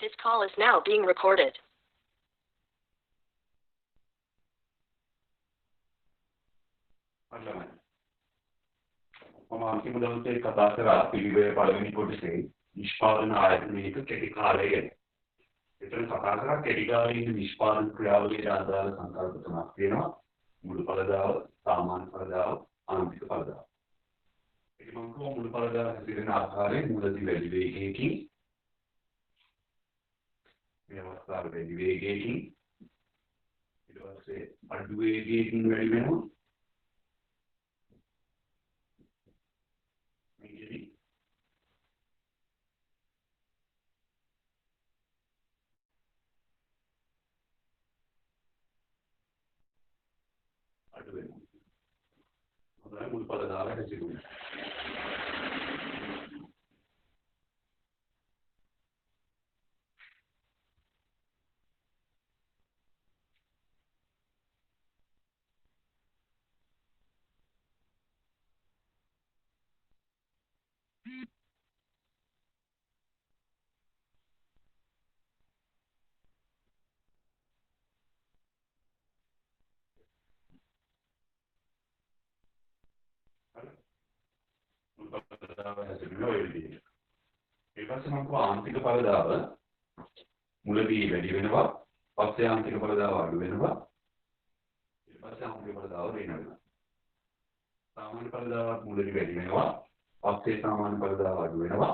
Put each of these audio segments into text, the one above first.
This call is now being recorded. මම අන්තිම දවසේ කතා කරා පිළිවෙල පළවෙනි කොටසේ නිෂ්පාදන ආයතනයක කෙටි කාලය ගැන. එතන කතා කරා කෙටි කාලීන නිෂ්පාදන ක්‍රියාවලියට අදාළ සංකල්ප තුනක් තියෙනවා. මුළු පළදාව, සාමාන්‍ය පළදාව, ආන්තික පළදාව. ඒක මම කියමු මුළු පළදාව හැසිරෙන ආකාරයෙන් මුලදී වැඩි වේගයකින් මේ අවස්ථාවේ වැඩි වේගයකින් ඊට පස්සේ අඩු වේගයකින් වැඩි වෙනවා. මුළු පළදාව හැසිරෙනවා. ඊපස්සේ මම ආන්තික පළදාව මුලදී වැඩි වෙනවා, පස්සේ ආන්තික පළදාව අඩු වෙනවා, ඊට පස්සේ ආන්තික පළදාව වෙන වෙනවා. සාමාන්‍ය පළදාව මුලදී වැඩි වෙනවා, පස්සේ සාමාන්‍ය පළදාව අඩු වෙනවා.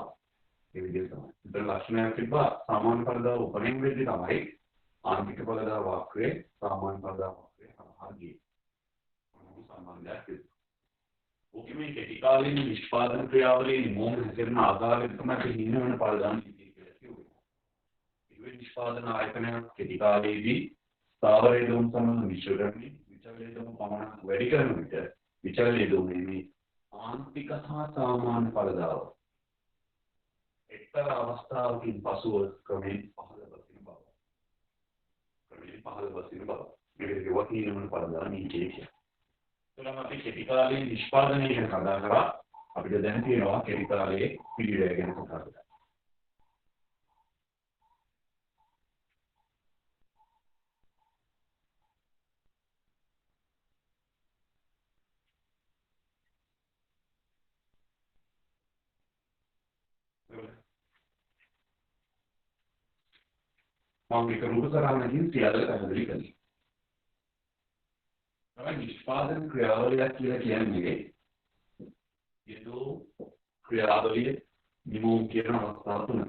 ඒ විදිහට තමයි. ඉතින් ලක්ෂණයක් තිබ්බා සාමාන්‍ය පළදාව උපරිම වෙද්දී තමයි ආන්තික පළදාව වක්‍රයේ සාමාන්‍ය පළදාව වක්‍රයේ හරහා ගියේ. සාමාන්‍යයක් ඕකේ මේ කෙටි කාලීන නිෂ්පාදන ක්‍රියාවලියේ මොන හැසිරෙන ආකාරයක තමයි හින්න වෙන පළදාන කියලා කියුවේ. ඒ නිෂ්පාදන ආයතන කෙටි කාලයේදී ස්ථාවර හේතුන් සමග මිශ්‍ර කරන්නේ විචල හේතුන් පමණක් වැඩි කරන විට විචල හේතුන්ගේ ආන්තික සහ සාමාන්‍ය පළදාව එක්තරා අවස්ථාවකින් පසුව ක්‍රමයෙන් පහළ වසින බව. මේක වකින වෙන පළදාන නීතිය. එතකොට අපි කෙටි කාලයේ නිෂ්පාදනය ගැන කතා කරා. අපිට දැන් තියෙනවා කෙටි කාලයේ පිළිවෙල ගැන කතා කරලා. මම මේක රූප සරණකින් සියල්ල පැහැදිලි කළේ. නිෂ්පාදන ක්‍රියාවලියක් කියලා කියන්නේ යෙදෝ ක්‍රියාවලිය නිමෝම් කියන අවස්ථාව තුන.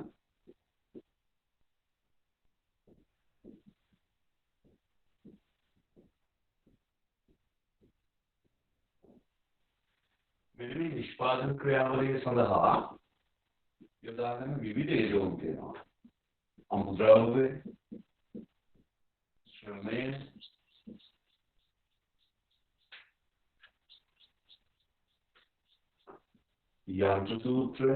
මෙන්න මේ නිෂ්පාදන ක්‍රියාවලිය සඳහා යොදාගෙන විවිධ යෙදෝම් තියෙනවා. අමුද්‍රව්‍ය, ශ්‍රමය, यंत्र सूत्र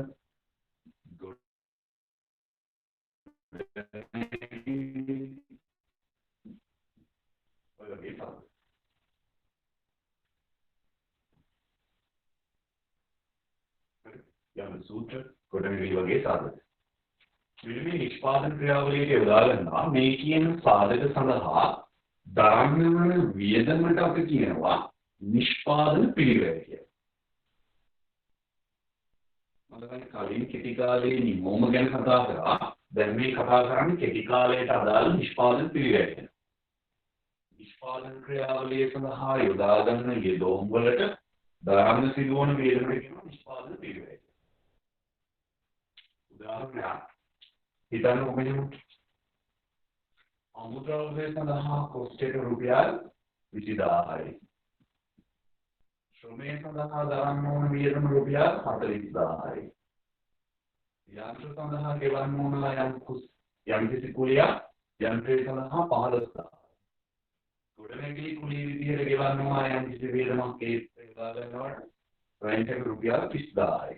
सूत्र කොටමේ වගේ සාධක. මේ නිෂ්පාදන ක්‍රියාවලියට යොදා ගන්නවා මේ කියන සාධක සඳහා දරන්න වන වියදමට අපි කියනවා නිෂ්පාදන පිළිවෙල කියලා. කලින් කෙටි කාලයේ නිමෝම ගැන කතා කරා. දැන් මේ කතා කරන්නේ කෙටි කාලයට අදාළ නිෂ්පාදන පිළිවෙල ගැන. නිෂ්පාදන ක්‍රියාවලිය සඳහා යොදා ගන්න යෙදෝම් වලට දරන්න සිදුවන වේදනට කියනවා නිෂ්පාදන පිළිවෙල. උදාහරණයක් හිතන්න ඔබෙම අමුද්‍රව්‍ය සඳහා කොස්ට් රුපියල් 20000යි. ශ්‍රමය සඳහා දරන්න ඕන වියදම රුපියල් 40000යි. යන්ත්‍ර සඳහා ගෙවන්න ඕන යම් කිසි කුලියක් යන්ත්‍රය සඳහා 15000යි. ගොඩනැගිලි කුලිය විදිහට ගෙවන්න ඕන යම් කිසි වියදමක් ඒ යොදා ගන්නවට රෙන්ට් එක රුපියල් 30000යි.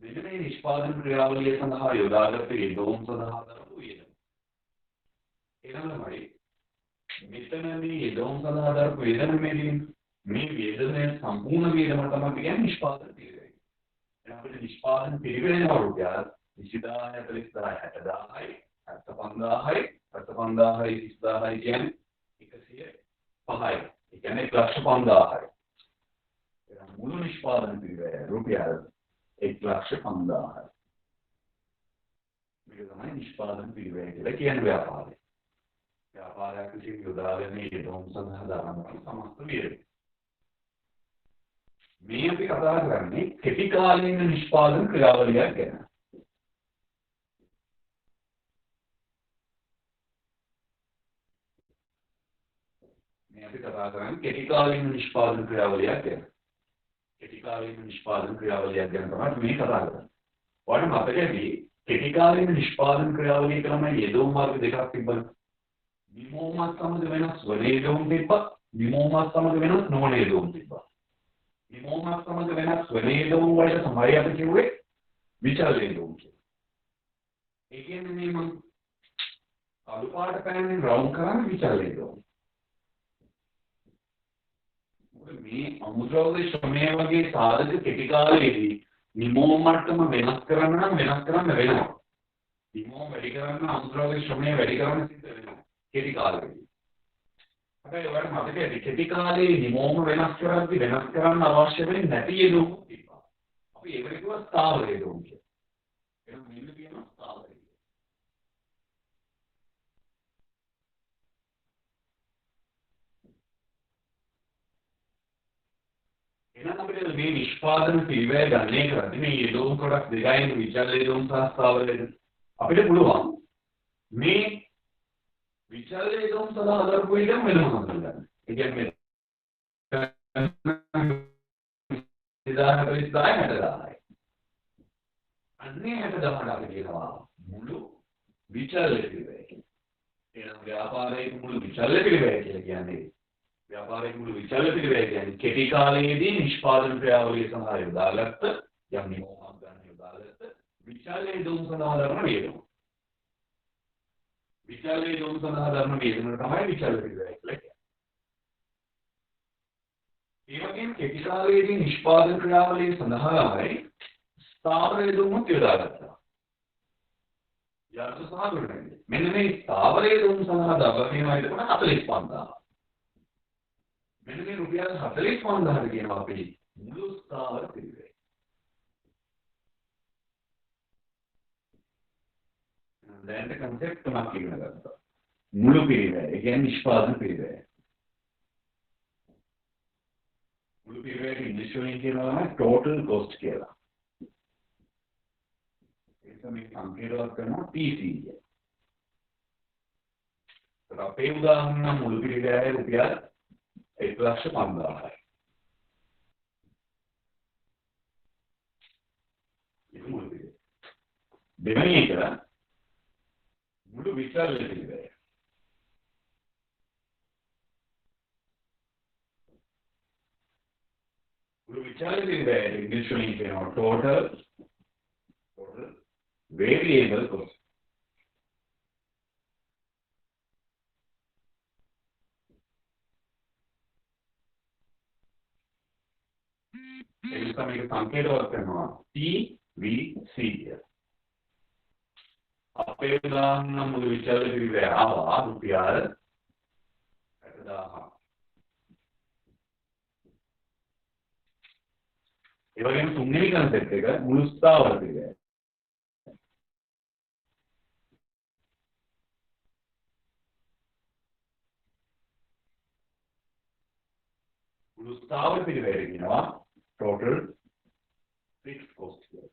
මෙන්න මේ නිෂ්පාදන ක්‍රියාවලිය සඳහා යොදාගත යෙදවුම් සඳහා දරපු වියදම. ඊළඟටමයි මෙතන මේ යෙදවුම් සඳහා දරපු වියදමේදී මේ වේදනයේ සම්පූර්ණ වේදම තමයි කියන්නේ නිෂ්පාදන පිළිවෙල. දැන් අපිට නිෂ්පාදන පිළිවෙලේ රුපියල් 20000 40000 60000යි 75000යි 75000යි 30000යි කියන්නේ 105යි. ඒ කියන්නේ 1,50,000යි. එහෙනම් මුළු නිෂ්පාදන පිරිවැය රුපියල් 1,05,000යි. මේක තමයි නිෂ්පාදන පිරිවැය කියලා කියන්නේ ව්‍යාපාරය. ව්යාපාරයක් විසින් යොදාගෙන යෙදවුම් සඳහා දාන සමස්ත වියදම. මේ අපි කතා කරන්නේ කෙටි කාලීන නිෂ්පාදන ක්‍රියාවලියක් ගැන. මේ අපි කතා කරන්නේ කෙටි කාලීන නිෂ්පාදන ක්‍රියාවලියක් ගැන. කෙටි කාලීන නිෂ්පාදන ක්‍රියාවලියක් ගැන තමයි මේ කතා කරන්නේ. ඔයාලට මතකයි කෙටි කාලීන නිෂ්පාදන ක්‍රියාවලිය තමයි යෙදවුම් මාර්ග දෙකක් තිබ්බනේ. නිමෝමත් සමග වෙනස් වන යෙදවුම් තිබ්බා. නිමෝමත් සමග වෙනස් නොවන යෙදවුම් තිබ්බා. නිමෝමත් සමග වෙනස් වන යෙදවුම් වලට තමයි අපි කිව්වේ විචල් යෙදවුම් කියලා. ඒ කියන්නේ මේ මම කළු පාට පෑන්ෙන් රවුම් කරන්නේ විචල් යෙදවුම්. මේ අමුද්‍රව්‍ය ශ්‍රමය වගේ සාධක කෙටි කාලයේදී නිමෝම මට්ටම වෙනස් කරන්න නම් වෙනස් කරන්න වෙනවා. නිමෝම වැඩි කරන්න අමුද්‍රව්‍ය ශ්‍රමය වැඩි කරන්න සිද්ධ වෙනවා කෙටි කාලයේදී. හැබැයි ඔයාලට මතකයි කෙටි කාලයේ නිමෝම වෙනස් කරද්දී වෙනස් කරන්න අවශ්‍ය වෙන්නේ නැති යෙදුම් තිබ්බා. අපි ඒකට කිව්වා ස්ථාවර යෙදුම් කියලා. එහෙනම් මෙන්න කියනවා ස්ථාවර යෙදුම්. එහෙනම් අපිට මේ නිෂ්පාදන පිළිවෙල ගන්නේ කරද්දී මේ යෙදුම් කොටස් දෙකයින් විචල් යෙදුම් සහ ස්ථාවර යෙදුම් අපිට පුළුවන් මේ විචල් යෙදුම් සඳහා අදරපු ඉඩම් වෙනම හඳුනගන්න. ඒ කියන්නේ 60000යි අන්නේ 60000ට අපි කියනවා මුළු විචල් පිළිවෙල. එහෙනම් ව්‍යාපාරයේ මුළු විචල් පිළිවෙල කියලා කියන්නේ ව්‍යාපාරයේ මුළු විචල් පිළිවෙල කියන්නේ කෙටි කාලයේදී නිෂ්පාදන ක්‍රියාවලිය සඳහා යොදාගත්ත යම් නිමෝමක් ගන්න යොදාගත්ත විචල් යෙදුම් සඳහා දරන වියදම. විචල් යෙදුම් සඳහා දරන වියදම තමයි විචල් පිළිවෙල කියලා කියන්නේ. ඒ වගේම කෙටි කාලයේදී නිෂ්පාදන ක්‍රියාවලිය සඳහායි ස්ථාවර යෙදුම් යොදාගත්තා. යතු සහ ගොඩනැගිලි. මෙන්න මේ ස්ථාවර යෙදුම් සඳහා දරන වියදම 45000. මෙන්න මේ රුපියල් 45000ට කියනවා අපි මුළු ස්ථාවර පිළිවෙල. දැන් කන්සෙප්ට් තුනක් ඉගෙන ගත්තා. මුළු පිළිවෙල, ඒ කියන්නේ නිෂ්පාදන පිළිවෙල. මුළු පිළිවෙලට ඉංග්‍රීසි වලින් කියනවා තමයි total cost කියලා. ඒක මේ සංකේතවත් කරනවා PC කියලා. ඒත් අපේ උදාහරණ මුළු පිළිවෙලේ රුපියල් 1,50,000යි. ඒක මුළු පිළිවෙල. දෙවෙනි එක මුළු විචල් පිළිවෙල. මුළු විචල් පිළිවෙල ඉංග්‍රීසි වලින් කියනවා total variable cost. ඒ නිසා මේක සංකේතවත් කරනවා TVC කියලා. අපේ උදාහරණ මුළු විචල් පිළිවෙල ආවා රුපියල් 60000. ඒ වගේම තුන්වෙනි කන්සෙප්ට් එක මුළු ස්ථාවර පිළිවෙල. මුළු ස්ථාවර පිළිවෙල කියනවා total fixed cost කියලා.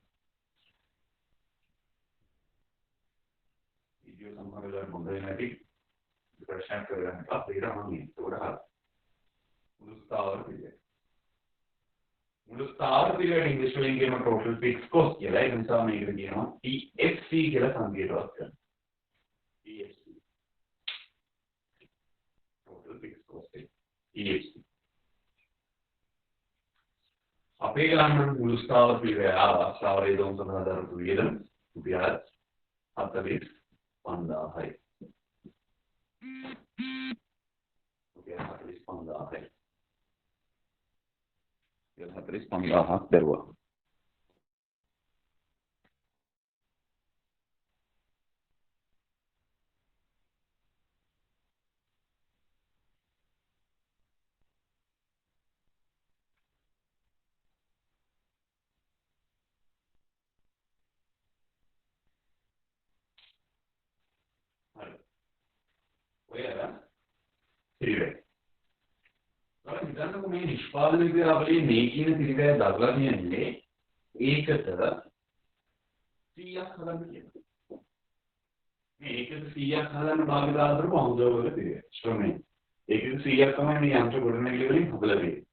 වීඩියෝ සම්බන්ධව මොකද නැති ප්‍රශ්න කරගන්න අපේ රමණී උඩහා මුළු ස්ථාවර පිළිවෙල. මුළු ස්ථාවර පිළිවෙල ඉංග්‍රීසි වලින් කියනවා total fixed cost කියලා. ඒ නිසා මේකට කියනවා TFC කියලා සංකේතවත් කරනවා. TFC total fixed cost TFC. අපේ ගාන මුළු ස්ථාවර පිළිවෙල ආවා ස්ථාවර යෙදුම් සඳහා දරපු වියදම රුපියල් 45000යි. රුපියල් 45000යි. 45000ක් දරුවා. මේ නිෂ්පාදන ක්‍රියාවලියේ මේ කියන පිළිවෙල දක්වලා තියෙන්නේ ඒකට 100ක් හදන්න කියලා. මේ ඒකට 100ක් හදන්න භාවිතා කරපු අමුද්‍රව්‍ය වල පිළිවෙල. ශ්‍රමය. ඒකට 100ක් තමයි මේ යන්ත්‍ර ගොඩනැගිලි වලින් හදලා තියෙන්නේ.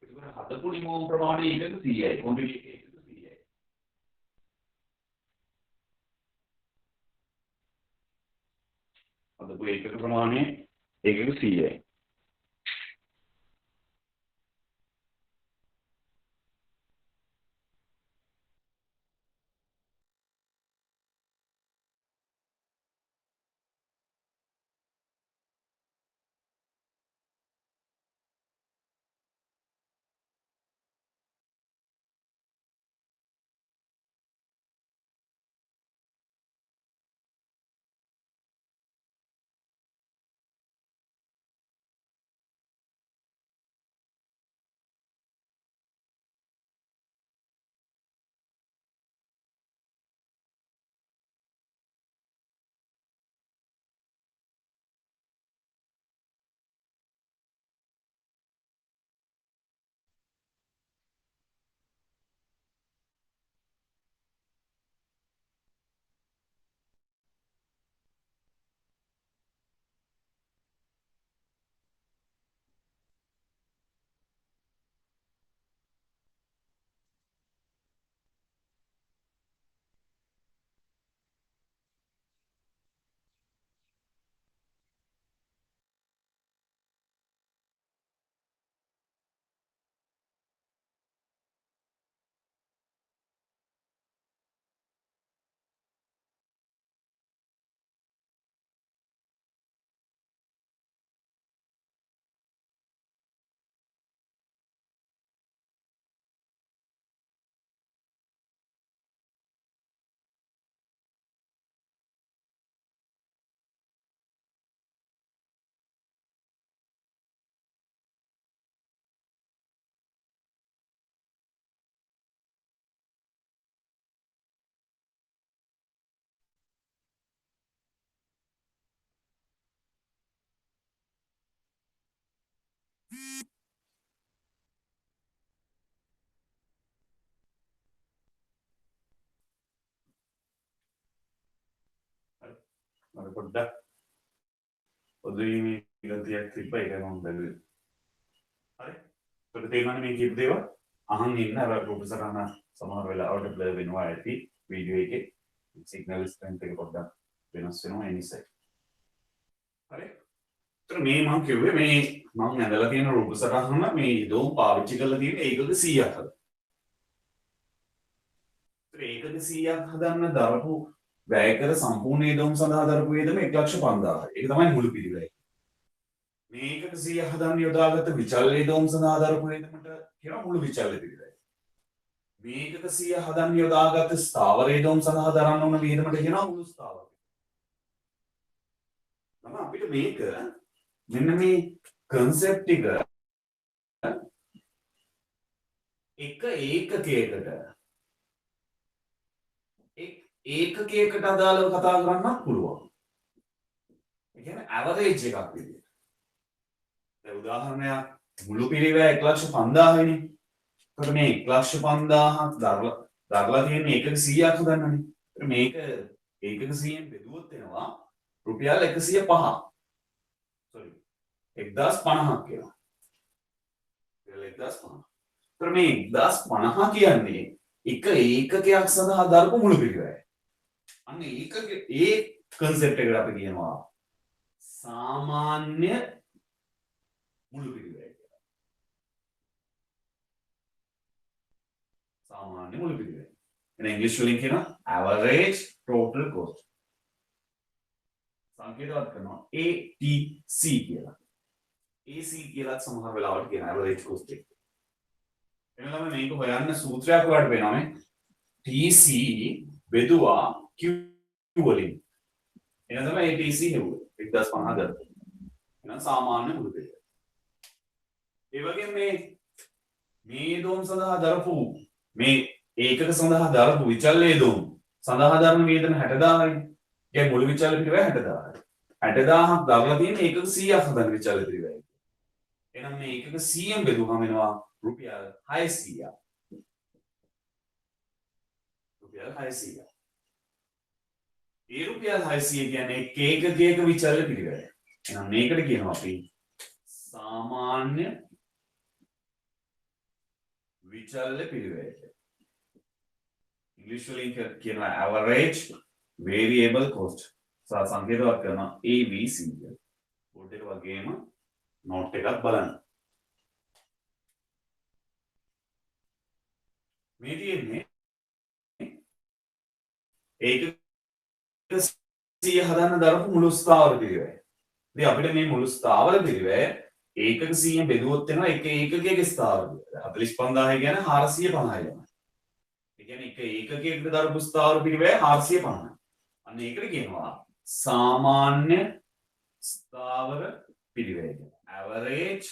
ඒක හදපු නිමෝම් ප්‍රමාණය ඒකට 100යි. කොන්ටිටි ඒකට 100යි. හදපු ඒකට ප්‍රමාණය ඒකට 100යි. මම පොඩ්ඩක් ඔදුවීමේ ගතියක් තිබ්බ ඒක මම බැලුවේ. හරි. ඒකට තේරෙනවනේ මේ කීප දේවල් අහන් ඉන්න අර ප්‍රොෆෙසර් අන්න සමහර වෙලාවට බ්ලර් වෙනවා ඇති වීඩියෝ එකේ සිග්නල් ස්ට්‍රෙන්ත් එක පොඩ්ඩක් වෙනස් වෙනවා ඒ නිසා. හරි. ඒතර මේ මම කිව්වේ මේ මම ඇඳලා තියෙන රූප සටහන මේ ඉදෝම් පාවිච්චි කරලා තියෙන ඒකක 100ක් හදන්න. ඒකක 100ක් හදන්න දරපු වැයකර සම්පූර්ණ ඉදෝම් සඳහා දරපු වේදම 1,50,000යි. ඒක තමයි මුළු පිළිවෙල. මේකට 100 හදන්න යොදාගත්ත විචල්්‍ය ඉදෝම් සඳහා දරපු වේදමට කියන මුළු විචල්්‍ය පිළිවෙලයි. මේකට 100 හදන්න යොදාගත්ත ස්ථාවර ඉදෝම් සඳහා දරන්න ඕන වේදමට කියන මුළු ස්ථාවර. නම් අපිට මේක මෙන්න මේ concept එක එක ඒකකයකට අදාළව කතා කරන්නත් පුළුවන්. ඒ කියන්නේ average එකක් විදියට. දැන් උදාහරණයක් මුළු පිළිවෙල 1,50,000 නේ. ඒකට මේ 1,50,000ක් දරලා තියෙන ඒකක 100ක් හදන්නනේ. මේක ඒකක 100ෙන් බෙදුවොත් එනවා රුපියල් 105ක්. sorry 1,050ක් කියලා. 1,050. ඒතර මේ 1,050 කියන්නේ එක ඒකකයක් සඳහා දරපු මුළු පිළිවෙලයි. අන්න ඒකක ඒ concept එකට අපි කියනවා සාමාන්‍ය මුළු පිළිවෙල කියලා. සාමාන්‍ය මුළු පිළිවෙල. එන ඉංග්‍රීසි වලින් කියනවා average total cost. සංකේතවත් කරනවා ATC කියලා. AC කියලා සමහර වෙලාවට කියන average cost එක. එනනම් මේක හොයන්න සූත්‍රයක් වලට වෙනවා මේ TC බෙදුවා Q වලින්. එන තමයි ATC හෙව්වේ 1,50,000 දරපු. එහෙනම් සාමාන්‍ය මුළු පිළිවෙල. ඒ වගේම මේ දෝම් සඳහා දරපු මේ ඒකක සඳහා දරපු විචල්්‍ය දෝම් සඳහා දරන වේදන 60,000යි. ඒ මුළු විචල්්‍ය පිළිවෙල 60,000යි. 60,000ක් දරලා තියෙන ඒකක 100ක් හදන විචල්්‍ය පිළිවෙලයි. එහෙනම් මේ එකක 100න් බෙදුවම එනවා රුපියල් 600ක්. රුපියල් 600ක්. ඒ රුපියල් 600 කියන්නේ ඒකකයක විචල්‍ය පිරිවැය. එහෙනම් මේකට කියනවා අපි සාමාන්‍ය විචල්‍ය පිරිවැය. ඉංග්‍රීසි වලින් කියනවා average variable cost. සංකේතවත් කරනවා ABC කියලා. බෝඩ් එක වගේම නෝට් එකක් බලන්න. මේ තියෙන්නේ ඒක 100 හදන්න දරපු මුළු ස්ථාවර පිරිවැය. ඉතින් අපිට මේ මුළු ස්ථාවර පිරිවැය ඒකක 100න් බෙදුවොත් වෙනවා එක ඒකකයක ස්ථාවර පිරිවැය. 45000 කියන්නේ 450යි යනවා. ඒ කියන්නේ එක ඒකකයකට දරපු ස්ථාවර පිරිවැය 450යි. අන්න ඒකට කියනවා සාමාන්‍ය ස්ථාවර පිරිවැය කියලා. average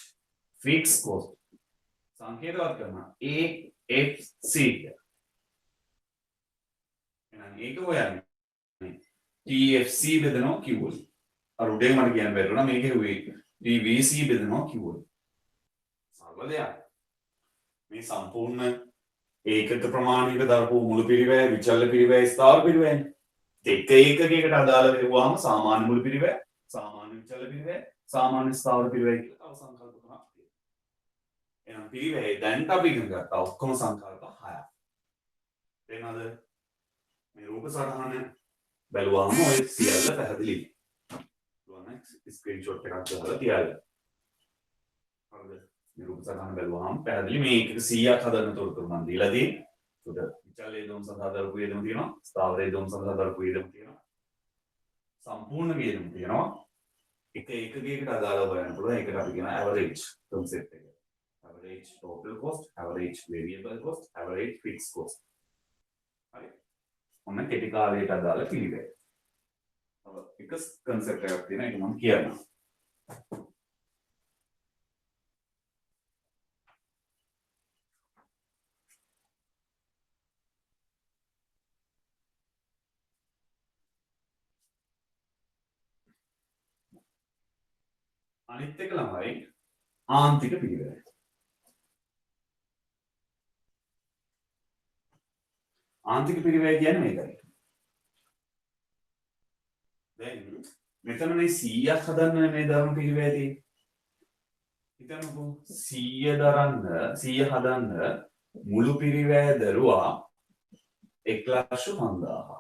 fixed cost. සංකේතවත් කරනවා AFC කියලා. එහෙනම් ඒක හොයන්නේ TFC බෙදනවා Q වලින්. අර උඩේ මට කියන්න බැරි වුණා මේකේ වෙයි TVC බෙදනවා Q වලින්. සරල දෙයක්. මේ සම්පූර්ණ ඒකක ප්‍රමාණයක දරපු මුළු පිරිවැය විචල්‍ය පිරිවැය ස්ථාවර පිරිවැයනේ. එක ඒකකයකට අදාළ වෙවුවාම සාමාන්‍ය මුළු පිරිවැය, සාමාන්‍ය විචල්‍ය පිරිවැය, සාමාන්‍ය ස්ථාවර පිරිවැය කියලා තව සංකල්ප තුනක් තියෙනවා. එහෙනම් පිරිවැය දැන් අපි ඉගෙන ගත්තා ඔක්කොම සංකල්ප 6ක්. තේරෙනවද? මේ රූප සටහන බැලුවාම ඔය සියල්ල පැහැදිලි. පුළුවන් ස්ක්‍රීන්ෂොට් එකක් දාලා තියාගන්න. හරිද? මේ රූප සටහන බැලුවාම පැහැදිලි මේ එකක 100ක් හදන්න තොරතුරු මම දීලා තියෙන්නේ. උඩ විචල්‍ය දොම් සඳහා දරපු වියදම තියෙනවා. ස්ථාවරයේ දොම් සඳහා දරපු වියදම තියෙනවා. සම්පූර්ණ වියදම තියෙනවා. එක ඒකකයකට අදාළව හොයන්න පුළුවන්. ඒකට අපි කියන average concept එක. average total cost, average variable cost, average fixed cost. හරි. ඔන්න කෙටි කාලයට අදාළ පිළිවෙල. එක concept එකක් තියෙනවා ඒක මම කියන්නම්. අනිත් එක ළමයි ආන්තික පිළිවෙල. ආන්තික පිරිවැය කියන්නේ මේකයි. දැන් මෙතන මේ 100ක් හදන්න මේ ධර්ම පිරිවැය තියෙන්නේ. හිතන්නකෝ 100 හදන්න මුළු පිරිවැය දරුවා 1,50,000.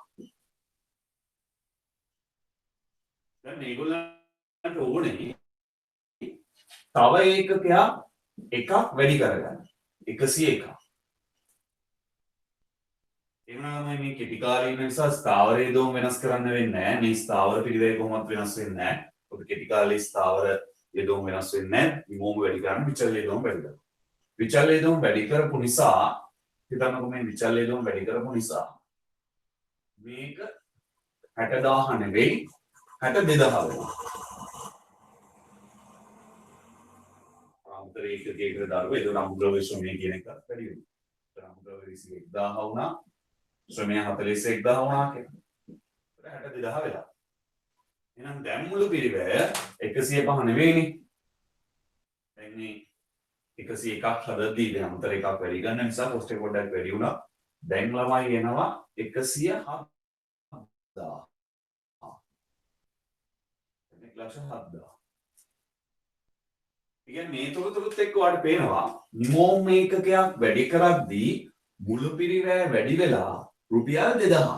දැන් මේගොල්ලන්ට ඕනේ තව ඒකකයක් එකක් වැඩි කරගන්න. 101ක්. එහෙනම් මේ කෙටි කාලීන නිසා ස්ථාවරයේ දෝම වෙනස් කරන්න වෙන්නේ නැහැ. මේ ස්ථාවර පිළිවෙල කොහොමවත් වෙනස් වෙන්නේ නැහැ. ඔබ කෙටි කාලේ ස්ථාවර යෙදෝම වෙනස් වෙන්නේ නැහැ. විමෝම වැඩි කරන්න විචල්‍ය යෙදෝම වැඩි කරනවා. විචල්‍ය යෙදෝම වැඩි කරපු නිසා හිතන්නකො මේ විචල්‍ය යෙදෝම වැඩි කරපු නිසා මේක 60000 නෙවෙයි 62000 වෙනවා. ආන්තරික ඒකකයකට දාරුවා ඒක නම් ද්‍රව්‍ය ශ්‍රමය කියන එක වැඩි වෙනවා. ද්‍රව්‍ය 20000 වුණා. ශ්‍රමය 41000 වුණා කියලා. 62000 වෙලා. එහෙනම් දැන් මුළු පිරිවැය 105 නෙවෙයිනේ. දැන් මේ 101ක් හදද්දී දැන් අමතර එකක් වැඩි ගන්න නිසා කොස්ට් එක පොඩ්ඩක් වැඩි වුණා. දැන් ළමයි එනවා 107,000. දැන් 107,000. ඉතින් මේ තොරතුරුත් එක්ක ඔයාලට පේනවා නිමෝම් ඒකකයක් වැඩි කරද්දී මුළු පිරිවැය වැඩි වෙලා රුපියල් 2000.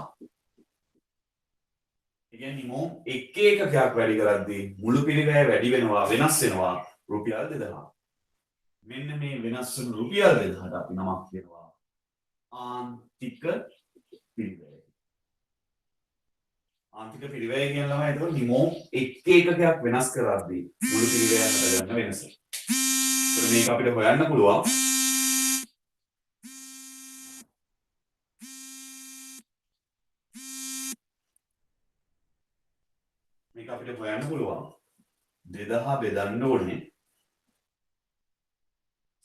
ඒ කියන්නේ නිමෝම් එක ඒකකයක් වැඩි කරද්දී මුළු පිරිවැය වැඩි වෙනවා වෙනස් වෙනවා රුපියල් 2000. මෙන්න මේ වෙනස් වෙන රුපියල් 2000ට අපි නමක් දෙනවා ආන්තික පිරිවැය. ආන්තික පිරිවැය කියන ළමයි එතකොට නිමෝම් එක ඒකකයක් වෙනස් කරද්දී මුළු පිරිවැය හදගන්න වෙනස. ඒත් මේක අපිට හොයන්න පුළුවන් මේක අපිට හොයන්න පුළුවන් 2000 බෙදන්න ඕනේ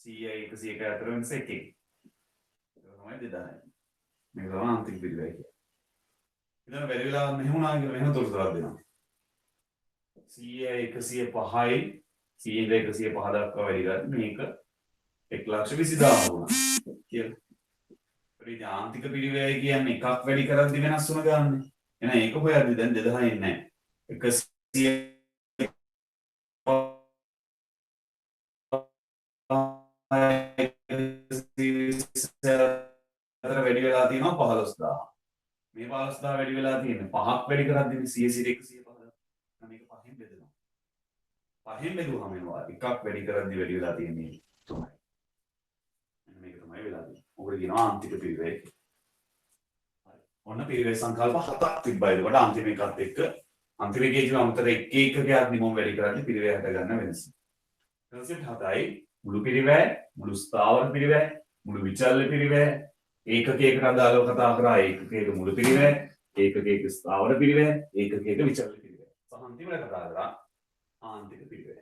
100 101 අතර වෙනස එකකින්. ඒක තමයි 2000. මේක තමයි ආන්තික පිරිවැය කියන්නේ. ඉතින් වැඩි වෙලා මෙහෙම වුණා කියලා මෙහෙම තොරතුරක් දෙනවා. 100 105යි 100 105 දක්වා වැඩි කරද්දී මේක 1,20,000 වුණා කියලා. ඉතින් ආන්තික පිරිවැය කියන්නේ එකක් වැඩි කරද්දී වෙනස් වුණ ගානේ. එහෙනම් ඒක හොයද්දී දැන් 2000 එන්නේ නැහැ. වැඩි වෙලා තියෙනවා 15000. මේ 15000 වැඩි වෙලා තියෙන්නේ 5ක් වැඩි කරද්දී 100 115. මේක 5න් බෙදෙනවා. 5න් බෙදුවාම එනවා එකක් වැඩි කරද්දී වැඩි වෙලා තියෙන්නේ 3යි. මේක තමයි වෙලා තියෙන්නේ. ඔකට කියනවා ආන්තික පිරිවැය කියලා. හරි. ඔන්න පිරිවැය සංකල්ප 7ක් තිබ්බා. ඒකට අන්තිම එකත් එක්ක අන්තිම එකේ කියන අමතර එක එකකයක් නිමොම් වැඩි කරද්දී පිරිවැය හට ගන්න වෙනස. කන්සෙප්ට් 7යි මුළු පිරිවැය, මුළු ස්ථාවර පිරිවැය, මුළු විචල්්‍ය පිරිවැය, ඒකකයකට අදාළව කතා කරා ඒකකයක මුළු පිරිවැය, ඒකකයක ස්ථාවර පිරිවැය, ඒකකයක විචල්්‍ය පිරිවැය. සහ අන්තිමට කතා කරා ආන්තික පිරිවැය.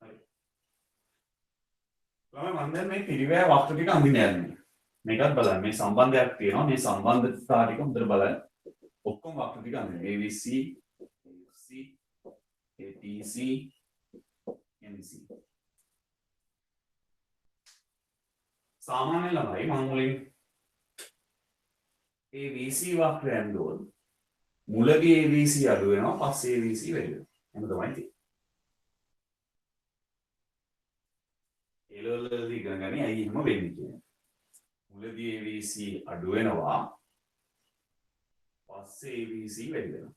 හරි. ළමයි මම දැන් මේ පිරිවැය වක්‍ර ටික අඳින්න යන්නේ. මේකත් බලන්න මේ සම්බන්ධයක් තියෙනවා. මේ සම්බන්ධතා ටික හොඳට බලන්න. ඔක්කොම වක්‍ර ටික අඳින්න. ABC, AFC, ATC, NC. සාමාන්‍ය ළමයි මම මුලින් ABC වක්‍රය ඇඳුවොත් මුලදී ABC අඩු වෙනවා පස්සේ ABC වැඩි වෙනවා. එහෙම තමයි තියෙන්නේ. ඒ ලෙවල් වලදී ඉගෙන ගන්න ඇයි එහෙම වෙන්නේ කියන්නේ. මුලදී ABC අඩු වෙනවා පස්සේ ABC වැඩි වෙනවා.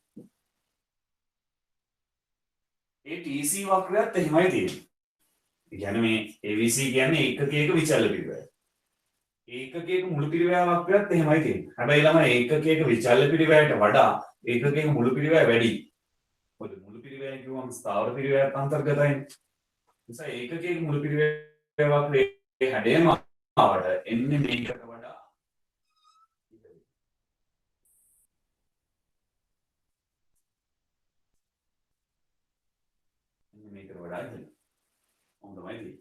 ඒ TC වක්‍රයත් එහෙමයි තියෙන්නේ. ඒ කියන්නේ මේ ABC කියන්නේ ඒකකයක විචල්්‍ය පිරිවැය. ඒකකයක මුළු පිරිවැය වක්‍රයත් එහෙමයි තියෙන්නේ. හැබැයි ළමයි ඒකකයක විචල්්‍ය පිරිවැයට වඩා ඒකකයක මුළු පිරිවැය වැඩි. මොකද මුළු පිරිවැය කියවම ස්ථාවර පිරිවැයත් අන්තර්ගතයි. නිසා ඒකකයක මුළු පිරිවැය වක්‍රයේ හැඩයම ආවට එන්නේ මේකට වඩා එන්නේ මේකට වඩා ඉහළ. හොඳයි.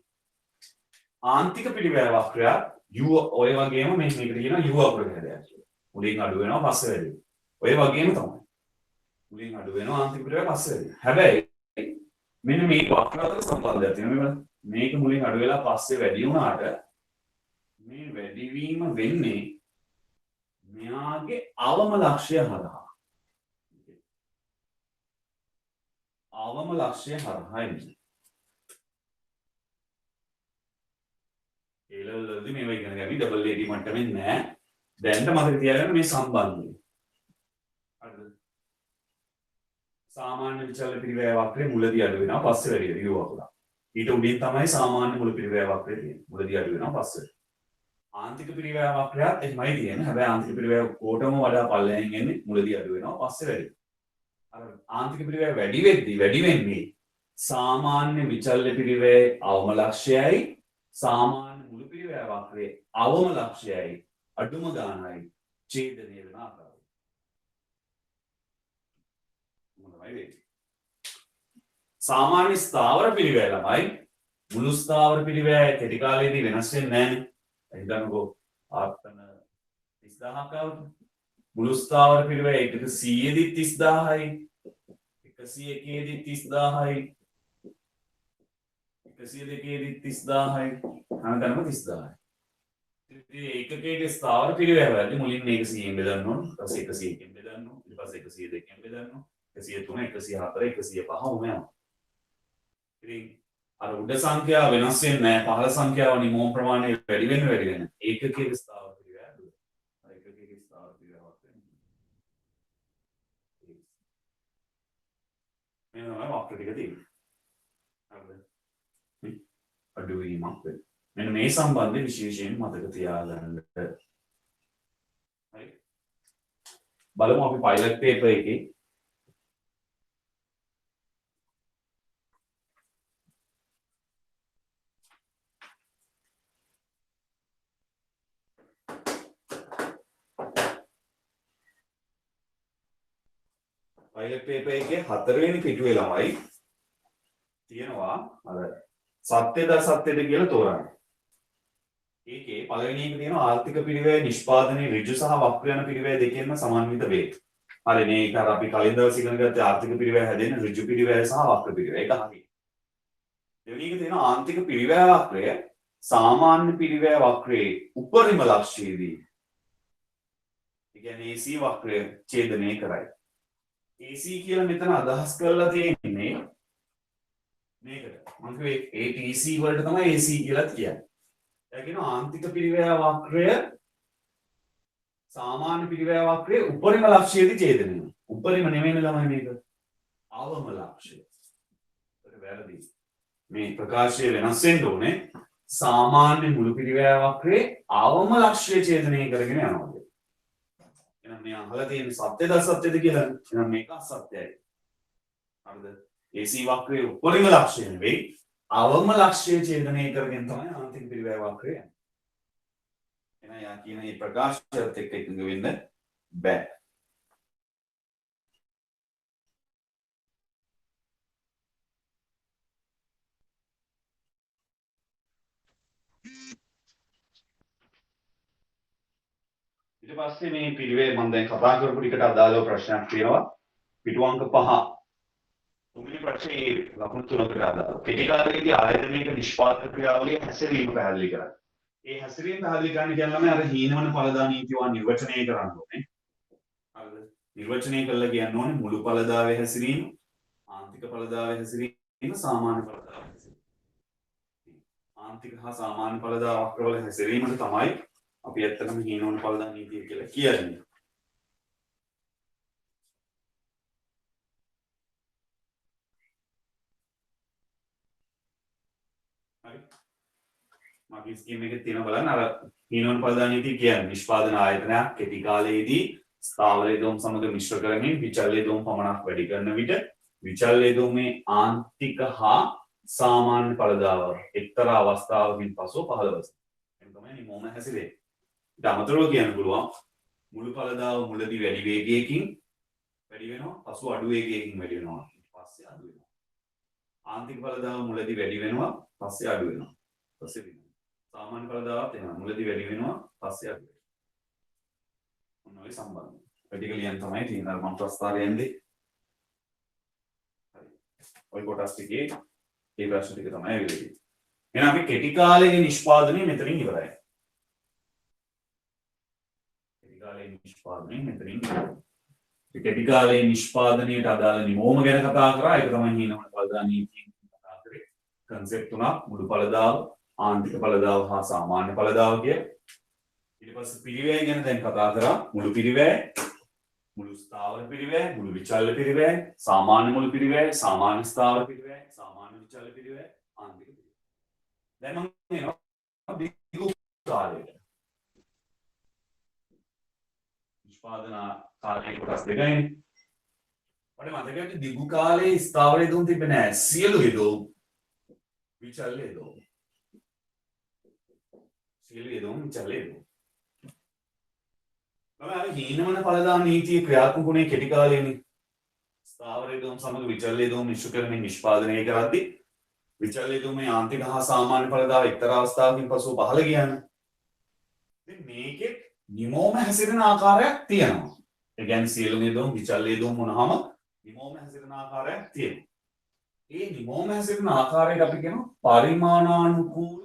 ආන්තික පිරිවැය වක්‍රය U ඔය වගේම මේකට කියනවා U වක්‍ර හැඩයක් කියලා. මුලින් අඩු වෙනවා පස්සේ වැඩි වෙනවා. ඔය වගේම තමයි. මුලින් අඩු වෙනවා ආන්තික පිරිවැය පස්සේ වැඩි වෙනවා. හැබැයි මෙන්න මේ වක්‍ර අතර සම්බන්ධයක් තියෙනවා. මේක මුලින් අඩු වෙලා පස්සේ වැඩි වුණාට මේ වැඩිවීම වෙන්නේ මෙයාගේ අවම ලක්ෂ්‍ය හරහා. අවම ලක්ෂ්‍ය හරහා එන්නේ. ඒ ලෙවල් වලදී මේව ඉගෙන ගන්න ඩබල් AD මට්ටමින් නෑ. දැන්ට මතක තියාගන්න මේ සම්බන්ධය. හරිද? සාමාන්‍ය විචල්්‍ය පිරිවැය වක්‍රය මුලදී අඩු වෙනවා පස්සේ වැඩි වෙනවා වක්‍රය. ඊට උඩින් තමයි සාමාන්‍ය මුළු පිරිවැය වක්‍රය තියෙන්නේ. මුලදී අඩු වෙනවා පස්සේ. ආන්තික පිරිවැය වක්‍රයත් එහෙමයි තියෙන්නේ. හැබැයි ආන්තික පිරිවැය කොටම වඩා පල්ලෙහෙන් එන්නේ මුලදී අඩු වෙනවා පස්සේ වැඩි වෙනවා. අර ආන්තික පිරිවැය වැඩි වෙන්නේ සාමාන්‍ය විචල්්‍ය පිරිවැය අවම ලක්ෂ්‍යයයි සාමාන්‍ය මුළු පිරිවැය වක්‍රයේ අවම ලක්ෂ්‍යයයි අඩුම ගානයි ඡේදනය වෙන ආකාරය. මොනවයි වෙන්නේ? සාමාන්‍ය ස්ථාවර පිරිවැය ළමයි මුළු ස්ථාවර පිරිවැය කෙටි කාලයේදී වෙනස් වෙන්නේ නැහැ නේ. හිතන්නකෝ ආපතන 30000ක් ආවොත් මුළු ස්ථාවර පිරිවැය 100 දී 30000යි 101 දී 30000යි 102 දී 30000යි අනතනම 30000යි. ඉතින් ඒකකයේ ස්ථාවර පිරිවැය වලදී මුලින් 100ෙන් බෙදන්න ඕන ඊට පස්සේ 101ෙන් බෙදන්න ඕන ඊට පස්සේ 102ෙන් බෙදන්න ඕන 103 104 105 ඔහොම යනවා. ඉතින් අර උඩ සංඛ්‍යාව වෙනස් වෙන්නේ නැහැ. පහළ සංඛ්‍යාව නිමෝම් ප්‍රමාණය වැඩි වෙන ඒකකයක ස්ථාවර පිරිවැය අඩු වෙනවා. ඒකකයක ස්ථාවර පිරිවැයක් වෙනවා. මෙන්න තමයි වක්‍ර ටික තියෙන්නේ. හරිද? අඩු වීමක් වෙනවා. මෙන්න මේ සම්බන්ධය විශේෂයෙන් මතක තියාගන්න. හරි. බලමු අපි පයිලට් පේපර් එකේ පයිලට් පේපර් එකේ 4 වෙනි පිටුවේ ළමයි තියෙනවා අර සත්‍යද අසත්‍යද කියලා තෝරන්න. ඒකේ පළවෙනි එක තියෙනවා ආර්ථික පිරිවැය නිෂ්පාදනයේ ඍජු සහ වක්‍ර යන පිරිවැය දෙකෙන්ම සමන්විත වේ. හරි මේක අර අපි කලින් දවස් ඉගෙන ගත්ත ආර්ථික පිරිවැය හැදෙන ඍජු පිරිවැය සහ වක්‍ර පිරිවැය. ඒක හරි. දෙවෙනි එක තියෙනවා ආන්තික පිරිවැය වක්‍රය සාමාන්‍ය පිරිවැය වක්‍රයේ උපරිම ලක්ෂයේදී. ඒ කියන්නේ AC වක්‍රය ඡේදනය කරයි. AC කියලා මෙතන අදහස් කරලා තියෙන්නේ මේකට. මම කිව්වේ ATC වලට තමයි AC කියලා කියන්නේ. ඒ කියනවා ආන්තික පිරිවැය වක්‍රය සාමාන්‍ය පිරිවැය වක්‍රයේ උපරිම ලක්ෂයේදී ඡේදනය වෙනවා. උපරිම නෙමෙයි ළමයි මේක. අවම ලක්ෂය. ඒක වැරදි. මේ ප්‍රකාශය වෙනස් වෙන්න ඕනේ. සාමාන්‍ය මුළු පිරිවැය වක්‍රයේ අවම ලක්ෂය ඡේදනය කරගෙන යනවා. එහෙනම් මේ අහලා තියෙන සත්‍යද අසත්‍යද කියලා. එහෙනම් මේක අසත්‍යයි. හරිද? AC වක්‍රයේ උපරිම ලක්ෂය නෙවෙයි අවම ලක්ෂය ඡේදනය කරගෙන තමයි ආන්තික පිරිවැය වක්‍රය යන්නේ. එහෙනම් යා කියන මේ ප්‍රකාශයත් එක්ක එකඟ වෙන්න බෑ. ඊට පස්සේ මේ පිරිවැය මම දැන් කතා කරපු ටිකට අදාළව ප්‍රශ්නයක් තියෙනවා. පිටු අංක 5. තුන්වෙනි ප්‍රශ්නේ ලකුණු 3කට අදාළව. කෙටි කාලයේදී ආයතනයක නිෂ්පාදක ක්‍රියාවලිය හැසිරීම පැහැදිලි කරන්න. ඒ හැසිරීම පැහැදිලි කරන්න කියනම අර හීනවන ඵලදා නීතිය නිර්වචනය කරන්න ඕනේ. හරිද? නිර්වචනය කළා කියන්න ඕනේ මුළු ඵලදාවේ හැසිරීම, ආන්තික ඵලදාවේ හැසිරීම, සාමාන්‍ය ඵලදාවේ හැසිරීම. ආන්තික හා සාමාන්‍ය ඵලදා වක්‍රවල හැසිරීමට තමයි අපි ඇත්තටම හීනවන ඵලදා නීතිය කියලා කියන්නේ. හරි. මගේ ස්කීම් එකේ තියෙන බලන්න අර හීනවන ඵලදා නීතිය කියන්නේ නිෂ්පාදන ආයතනයක් කෙටි කාලයේදී ස්ථාවර යොදුම් සමග මිශ්‍ර කරමින් විචල්්‍ය යොදුම් පමණක් වැඩි කරන විට විචල්්‍ය යොදුමේ ආන්තික හා සාමාන්‍ය ඵලදාව එක්තරා අවස්ථාවකින් පසුව පහළ වෙනවා. එතන තමයි නිමෝම හැසිරෙන්නේ. ඊට අමතරව කියන්න පුළුවන් මුළු ඵලදාව මුලදී වැඩි වේගයකින් වැඩි වෙනවා පසුව අඩු වේගයකින් වැඩි වෙනවා ඊට පස්සේ අඩු වෙනවා. ආන්තික ඵලදාව මුලදී වැඩි වෙනවා පස්සේ අඩු වෙනවා. පස්සේ වෙනවා. සාමාන්‍ය ඵලදාවත් එහෙම මුලදී වැඩි වෙනවා පස්සේ අඩු වෙනවා. මොනවයි සම්බන්ධය. වැඩි කලියන් තමයි තියෙන අර මම ප්‍රස්තාවයෙන්දී. හරි. ඔය කොටස් ටිකේ ඒ ප්‍රශ්න ටික තමයි ඇවිල්ලා තියෙන්නේ. එහෙනම් අපි කෙටි කාලයේ නිෂ්පාදනය මෙතනින් ඉවරයි. කෙටි කාලයේ නිෂ්පාදනයට අදාළ නිමෝම ගැන කතා කරා. ඒක තමයි හීනවන ඵලදා නීතියෙන් කතා කරේ. කන්සෙප්ට් තුනක් මුළු ඵලදාව, ආන්තික ඵලදාව හා සාමාන්‍ය ඵලදාව කිය. ඊට පස්සේ පිරිවැය ගැන දැන් කතා කරා. මුළු පිරිවැය, මුළු ස්ථාවර පිරිවැය, මුළු විචල්්‍ය පිරිවැය, සාමාන්‍ය මුළු පිරිවැය, සාමාන්‍ය ස්ථාවර පිරිවැය, සාමාන්‍ය විචල්්‍ය පිරිවැය, ආන්තික පිරිවැය. දැන් මම කියනවා දිගු කාලයට. නිෂ්පාදන කාලයේ කොටස් දෙකයිනේ. මට මතක ඇති දිගු කාලේ ස්ථාවර යොදුම් තිබෙන්නේ නැහැ. සියලු යොදුම් විචල්්‍ය යොදුම්. සියලු යොදුම් විචල්්‍ය යොදුම්. මම අර හීනවන ඵලදා නීතිය ක්‍රියාත්මක වුණේ කෙටි කාලයේනේ. ස්ථාවර යොදුම් සමග විචල්්‍ය යොදුම් මිශ්‍ර කරමින් නිෂ්පාදනය කරද්දී විචල්්‍ය යොදුමේ ආන්තික හා සාමාන්‍ය ඵලදාව එක්තරා අවස්ථාවකින් පසුව පහළ ගියානේ. ඉතින් මේකේ නිමෝම හැසිරෙන ආකාරයක් තියෙනවා. ඒ කියන්නේ සියලුම යොදුම් විචල්්‍ය යොදුම් වුණාම නිමෝම හැසිරෙන ආකාරයක් තියෙනවා. ඒ නිමෝම හැසිරෙන ආකාරයට අපි කියනවා පරිමාණානුකූල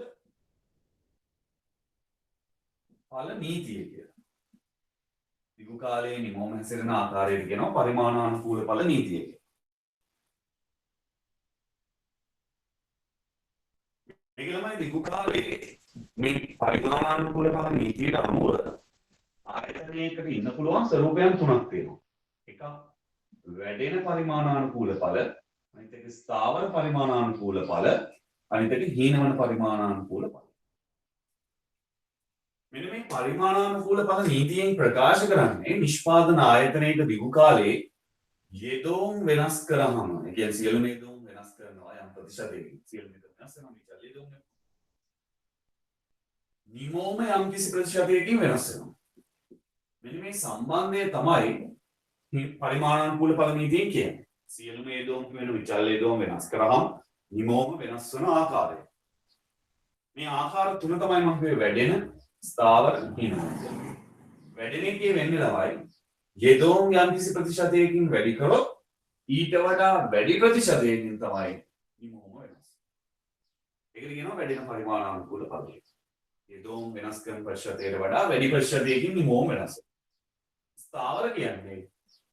ඵල නීතිය කියලා. දිගු කාලයේ නිමෝම හැසිරෙන ආකාරයට කියනවා පරිමාණානුකූල ඵල නීතිය කියලා. මේක ළමයි දිගු කාලයේ මේ පරිමාණානුකූල ඵල නීතියට අනුව ආයතනයකට ඉන්න පුළුවන් ස්වරූපයන් තුනක් තියෙනවා. එකක් වැඩෙන පරිමාණානුකූල ඵල, අනිත් එක ස්ථාවර පරිමාණානුකූල ඵල, අනිත් එක හීනවන පරිමාණානුකූල ඵල. මෙන්න මේ පරිමාණානුකූල ඵල නීතියෙන් ප්‍රකාශ කරන්නේ නිෂ්පාදන ආයතනයක දිගු කාලයේ යෙදෝම් වෙනස් කරාම, ඒ කියන්නේ සියලුම යෙදෝම් වෙනස් කරනවා යම් ප්‍රතිශතයකින්. සියලුම යෙදෝම් වෙනස් වෙනවා විචල්්‍ය යෙදෝම්. නිමෝම යම් කිසි ප්‍රතිශතයකින් වෙනස් වෙනවා. මෙන්න මේ සම්බන්ධය තමයි පරිමාණානුකූල ඵල නීතිය කියන්නේ. සියලුම යෙදෝම් වෙන විචල්්‍ය යෙදෝම් වෙනස් කරාම නිමෝම වෙනස් වෙන ආකාරය. මේ ආකාර තුන තමයි මම කියුවේ වැඩෙන, ස්ථාවර, හීනවන. වැඩෙන එකේ වෙන්නේ ළමයි යෙදෝම් යම්කිසි ප්‍රතිශතයකින් වැඩි කරොත් ඊට වඩා වැඩි ප්‍රතිශතයකින් තමයි නිමෝම වෙනස්. ඒකට කියනවා වැඩෙන පරිමාණානුකූල පදය. යෙදෝම් වෙනස් කරන ප්‍රතිශතයට වඩා වැඩි ප්‍රතිශතයකින් නිමෝම වෙනස්. ස්ථාවර කියන්නේ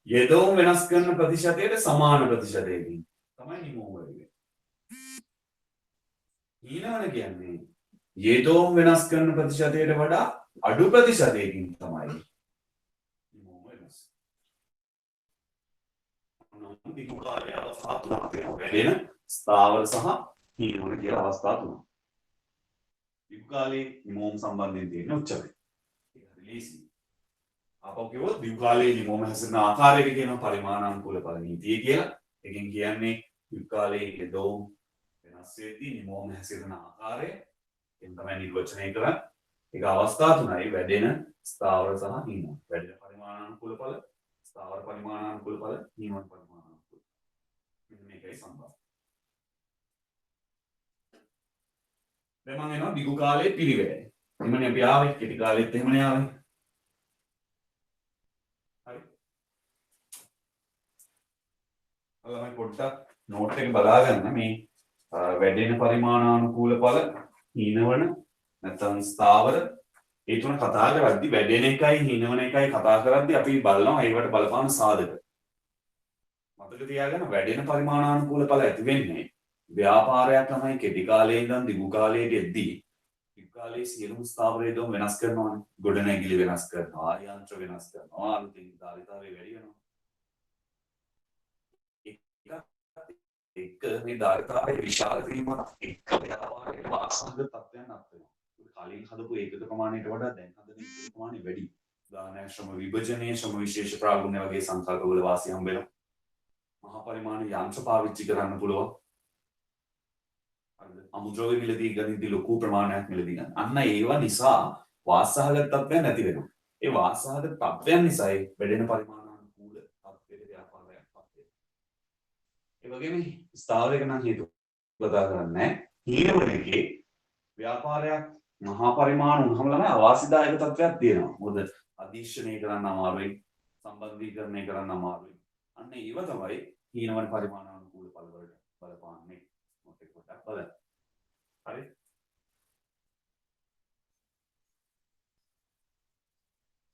යෙදෝම් වෙනස් කරන ප්‍රතිශතයට සමාන ප්‍රතිශතයකින් තමයි නිමෝම වෙන්නේ. ඊළඟට කියන්නේ යෙදෝම් වෙනස් කරන ප්‍රතිශතයට වඩා අඩු ප්‍රතිශතයකින් තමයි නිමෝම වෙනස්. දිගු කාලය අවස්ථා තුනක් තියෙනවා. වැඩෙන ස්ථාවර සහ හීනවල කියලා අවස්ථා තුනක්. දිගු කාලේ නිමෝම සම්බන්ධයෙන් තියෙන උච්චකය. ඒක හරි ලේසි. අපෝ කිව්වොත් දිගු කාලේ නිමෝම හැසිරෙන ආකාරයට කියන පරිමාණානුකූල පද නීතිය කියලා. එකෙන් කියන්නේ දිගු කාලේ යෙදෝම් වෙනස් වෙද්දී නිමෝම හැසිරෙන ආකාරය එන් තමයි නිර්වචනය කරන්නේ. ඒක අවස්ථා තුනයි වැඩෙන ස්ථාවර සහ හීන. වැඩෙන පරිමාණානුකූල පද, ස්ථාවර පරිමාණානුකූල පද, හීන පරිමාණානුකූල. මෙන්න මේකයි සම්බන්ධය. දැන් මම එනවා දිගු කාලයේ පිරිවැය. එමනේ අපි ආවේ කෙටි කාලෙත් එහෙමනේ ආවේ. හරි. ඔයාලා පොඩ්ඩක් නෝට් එක බලා ගන්න මේ වැඩෙන පරිමාණානුකූල පද හීනවන නැත්නම් ස්ථාවර ඒ තුන කතා කරද්දී වැඩෙන එකයි හීනවන එකයි කතා කරද්දී අපි බලනවා ඒවට බලපාන සාධක. මතක තියාගන්න වැඩෙන පරිමාණානුකූල පද ඇති වෙන්නේ ව්‍යාපාරයක් තමයි කෙටි කාලයේ ඉඳන් දිගු කාලයට එද්දී දිගු කාලයේ සියලුම ස්ථාවර යෙදවුම් වෙනස් කරනවානේ. ගොඩනැගිලි වෙනස් කරනවා, යන්ත්‍ර වෙනස් කරනවා, අලුතින් ධාරිතාවේ වැඩි වෙනවා. එක මේ ධාරිතාවේ විශාල වීමත් එක්ක ව්‍යාපාරයේ වාසනාක තත්ත්වයන් අත් වෙනවා. කලින් හදපු ඒකක ප්‍රමාණයට වඩා දැන් හදන ඒකක ප්‍රමාණය වැඩි. උදාහරණයක් ශ්‍රම විභජනයේ ශ්‍රම විශේෂ ප්‍රාගුණ්‍ය වගේ සංකල්පවල වාසිය හම්බ වෙනවා. මහා පරිමාණ යන්ත්‍ර පාවිච්චි කරන්න පුළුවන්. හරිද? අමුද්‍රව්‍ය මිලදී ගනිද්දී ලොකු ප්‍රමාණයක් මිලදී ගන්න. අන්න ඒවා නිසා වාසසහගත තත්ත්වයන් නැති වෙනවා. ඒ වාසසහගත තත්ත්වයන් නිසායි වැඩෙන පරිමාණානුකූල තත්ත්වයට ව්‍යාපාරයක් පත් වෙන්නේ. ඒ වගේම ස්ථාවරයක නම් හේතු කතා කරන්නේ හීනවන එකේ ව්‍යාපාරයක් මහා පරිමාණ වුණාම ළමයි අවාසිදායක තත්ත්වයක් තියෙනවා. මොකද අධීක්ෂණය කරන්න අමාරුයි, සම්බන්ධීකරණය කරන්න අමාරුයි. අන්න ඒව තමයි හීනවන පරිමාණානුකූල පද වලට බලපාන්නේ. මොකද පොඩ්ඩක් බලන්න. හරි?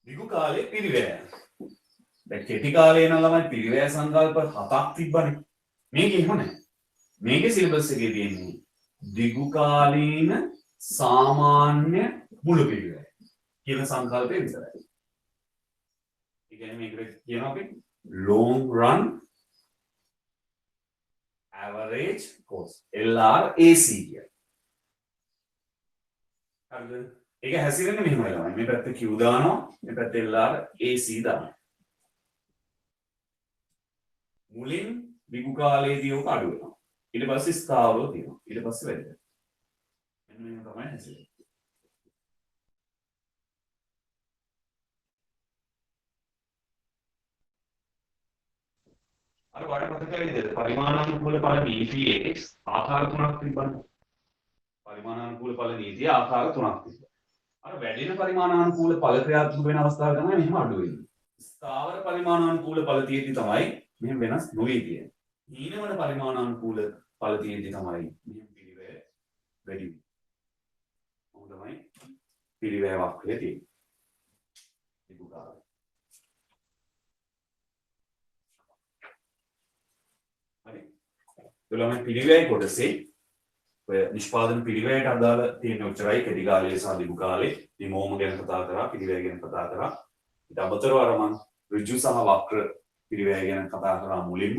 දිගු කාලේ පිරිවැය. දැන් කෙටි කාලේ නම් ළමයි පිරිවැය සංකල්ප 7ක් තිබ්බනේ. මේකේ එහෙම නැහැ. මේකේ සිලබස් එකේ තියෙන්නේ දිගු කාලීන සාමාන්‍ය මුළු පිරිවැය කියන සංකල්පය විතරයි. ඒ කියන්නේ මේකට කියනවා අපි long run average cost LRAC කියලා. හරිද? ඒක හැසිරෙන්නේ මෙහෙම ළමයි. මේ පැත්තේ Q දානවා, මේ පැත්තේ LRAC දානවා. මුලින් දිගු කාලයේදී උක අඩු වෙනවා. ඊට පස්සේ ස්ථාවරව තියෙනවා. ඊට පස්සේ වැඩි වෙනවා. මෙන්න මේක තමයි හැසිරෙන්නේ. අර වඩ මතකයිද පරිමාණානුකූල ඵල නීතියේ ආකාර තුනක් තිබ්බනේ. පරිමාණානුකූල ඵල නීතියේ ආකාර තුනක් තිබ්බා. අර වැඩෙන පරිමාණානුකූල ඵල ක්‍රියාත්මක වෙන අවස්ථාව තමයි මෙහෙම අඩු වෙන්නේ. ස්ථාවර පරිමාණානුකූල ඵල තියෙද්දි තමයි මෙහෙම වෙනස් නොවේ තියෙන්නේ. හීනවන පරිමාණානුකූල ඵල තියෙද්දි තමයි මෙහෙම පිළිවෙල වැඩි වෙන්නේ. මොකද තමයි පිළිවෙල වක්‍රය තියෙන්නේ. දිගු කාලය. හරි. එළම පිළිවෙලයි කොටසේ ඔය නිෂ්පාදන පිළිවෙලට අදාළ තියෙන උච්චරයි කෙටි කාලයේ සහ දිගු කාලේ නිමෝම ගැන කතා කරා, පිළිවෙල ගැන කතා කරා. ඊට අමතරව අර මම ඍජු සහ වක්‍ර පිළිවෙල ගැන කතා කරා මුලින්ම.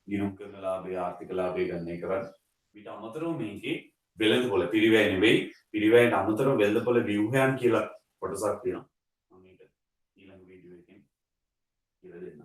ගිණුම් කරන ලාභය, ආර්ථික ලාභය ගන්න කරන්නේ. ඊට අමතරව මේකේ වෙළඳපොළ පිළිවෙල නෙවෙයි, පිළිවෙලට අමතරව වෙළඳපොළ ව්‍යුහයන් කියලා කොටසක් තියෙනවා. මම මේක ඊළඟ වීඩියෝ එකෙන් කියලා දෙන්නම්.